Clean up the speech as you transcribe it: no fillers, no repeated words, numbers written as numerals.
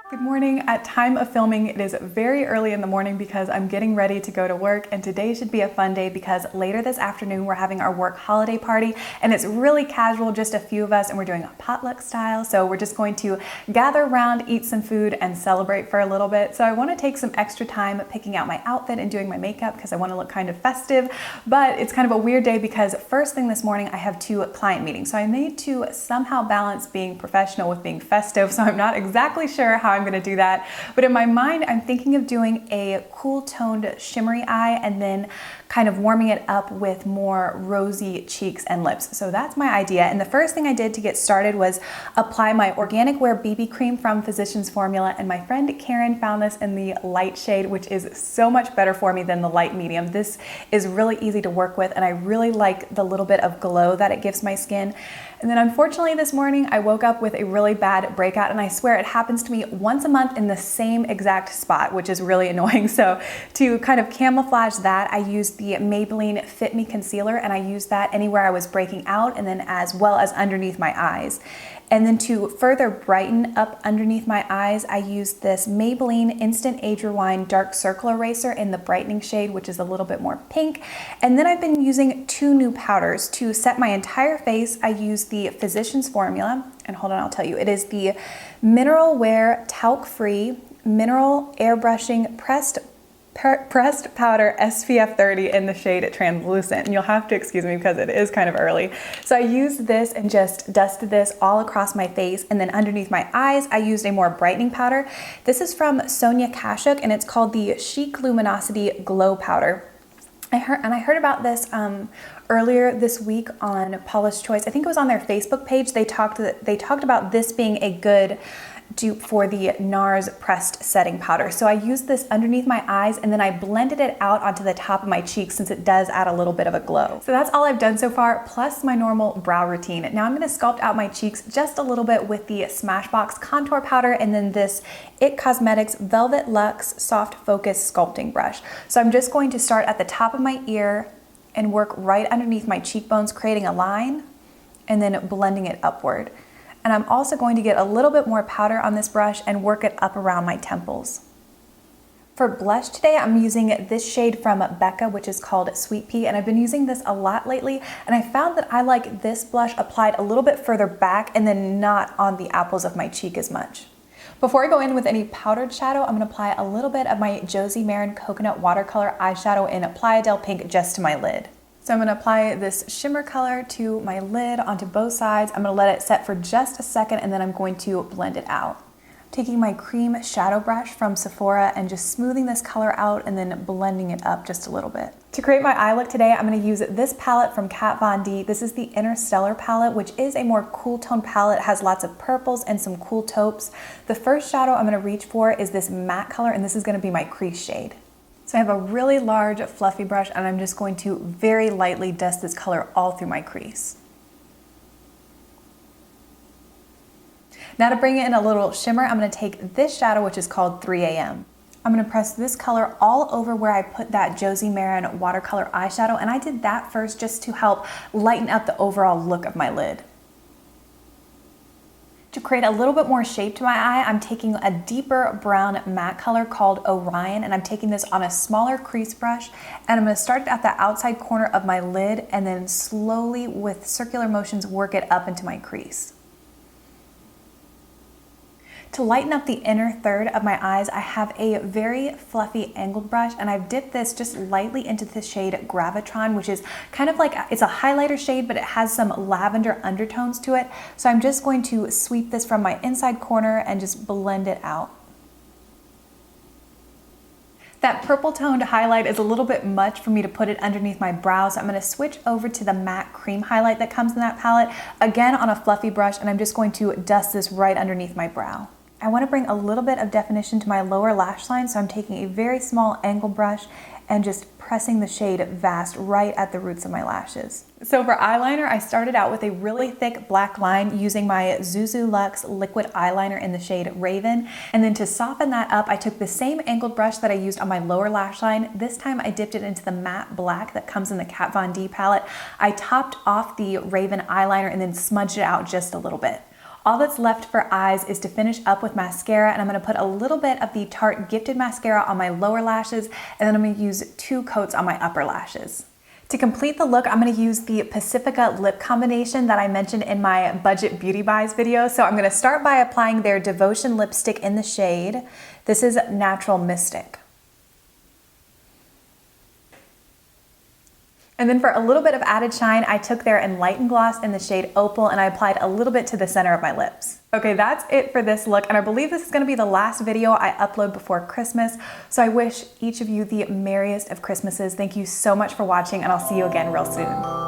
Good morning. At time of filming, it is very early in the morning because I'm getting ready to go to work, and today should be a fun day because later this afternoon we're having our work holiday party, and it's really casual, just a few of us, and we're doing a potluck style. So we're just going to gather around, eat some food, and celebrate for a little bit. So I want to take some extra time picking out my outfit and doing my makeup because I want to look kind of festive, but it's kind of a weird day because first thing this morning I have 2 client meetings. So I need to somehow balance being professional with being festive. So I'm not exactly sure how I'm going to do that, but in my mind I'm thinking of doing a cool toned shimmery eye and then kind of warming it up with more rosy cheeks and lips. So that's my idea, and the first thing I did to get started was apply my Organic Wear BB cream from Physicians Formula, and my friend Karen found this in the light shade, which is so much better for me than the light medium. This is really easy to work with, and I really like the little bit of glow that it gives my skin. And then unfortunately this morning I woke up with a really bad breakout, and I swear it happens to me once a month in the same exact spot, which is really annoying. So to kind of camouflage that, I used the Maybelline Fit Me Concealer, and I used that anywhere I was breaking out and then as well as underneath my eyes. And then to further brighten up underneath my eyes, I used this Maybelline Instant Age Rewind Dark Circle Eraser in the brightening shade, which is a little bit more pink. And then I've been using 2 new powders. To set my entire face, I used the Physicians Formula, and hold on, I'll tell you. It is the Mineral Wear Talc-Free Mineral Airbrushing Pressed Powder SPF 30 in the shade Translucent. And you'll have to excuse me because it is kind of early. So I used this and just dusted this all across my face, and then underneath my eyes I used a more brightening powder. This is from Sonia Kashuk, and it's called the Chic Luminosity Glow Powder. I heard about this earlier this week on Paula's Choice. I think it was on their Facebook page. They talked about this being a good dupe for the NARS pressed setting powder. So I used this underneath my eyes, and then I blended it out onto the top of my cheeks since it does add a little bit of a glow. So that's all I've done so far, plus my normal brow routine. Now I'm going to sculpt out my cheeks just a little bit with the Smashbox contour powder and then this IT Cosmetics Velvet Luxe Soft Focus Sculpting Brush. So I'm just going to start at the top of my ear and work right underneath my cheekbones, creating a line and then blending it upward. And I'm also going to get a little bit more powder on this brush and work it up around my temples. For blush today, I'm using this shade from Becca, which is called Sweetpea, and I've been using this a lot lately, and I found that I like this blush applied a little bit further back and then not on the apples of my cheek as much. Before I go in with any powdered shadow, I'm going to apply a little bit of my Josie Maran Coconut Watercolor Eyeshadow in Playa del Pink just to my lid. So I'm going to apply this shimmer color to my lid onto both sides. I'm going to let it set for just a second, and then I'm going to blend it out. Taking my cream shadow brush from Sephora and just smoothing this color out and then blending it up just a little bit. To create my eye look today, I'm going to use this palette from Kat Von D. This is the Interstellar palette, which is a more cool tone palette. It has lots of purples and some cool taupes. The first shadow I'm going to reach for is this matte color, and this is going to be my crease shade. So I have a really large fluffy brush, and I'm just going to very lightly dust this color all through my crease. Now to bring in a little shimmer, I'm going to take this shadow, which is called 3 AM. I'm going to press this color all over where I put that Josie Maran watercolor eyeshadow, and I did that first just to help lighten up the overall look of my lid. To create a little bit more shape to my eye, I'm taking a deeper brown matte color called Orion, and I'm taking this on a smaller crease brush, and I'm going to start it at the outside corner of my lid and then slowly with circular motions work it up into my crease. To lighten up the inner third of my eyes, I have a very fluffy angled brush, and I've dipped this just lightly into the shade Gravitron, which is kind of like, it's a highlighter shade, but it has some lavender undertones to it. So I'm just going to sweep this from my inside corner and just blend it out. That purple toned highlight is a little bit much for me to put it underneath my brows. So I'm going to switch over to the matte cream highlight that comes in that palette, again on a fluffy brush, and I'm just going to dust this right underneath my brow. I want to bring a little bit of definition to my lower lash line, so I'm taking a very small angle brush and just pressing the shade Vast right at the roots of my lashes. So for eyeliner, I started out with a really thick black line using my Zuzu Luxe liquid eyeliner in the shade Raven. And then to soften that up, I took the same angled brush that I used on my lower lash line. This time I dipped it into the matte black that comes in the Kat Von D palette. I topped off the Raven eyeliner and then smudged it out just a little bit. All that's left for eyes is to finish up with mascara, and I'm gonna put a little bit of the Tarte Gifted Mascara on my lower lashes, and then I'm gonna use 2 coats on my upper lashes. To complete the look, I'm gonna use the Pacifica lip combination that I mentioned in my budget beauty buys video. So I'm gonna start by applying their Devotion lipstick in the shade. This is Natural Mystic. And then for a little bit of added shine, I took their Enlighten Gloss in the shade Opal and I applied a little bit to the center of my lips. Okay, that's it for this look, and I believe this is gonna be the last video I upload before Christmas, so I wish each of you the merriest of Christmases. Thank you so much for watching, and I'll see you again real soon.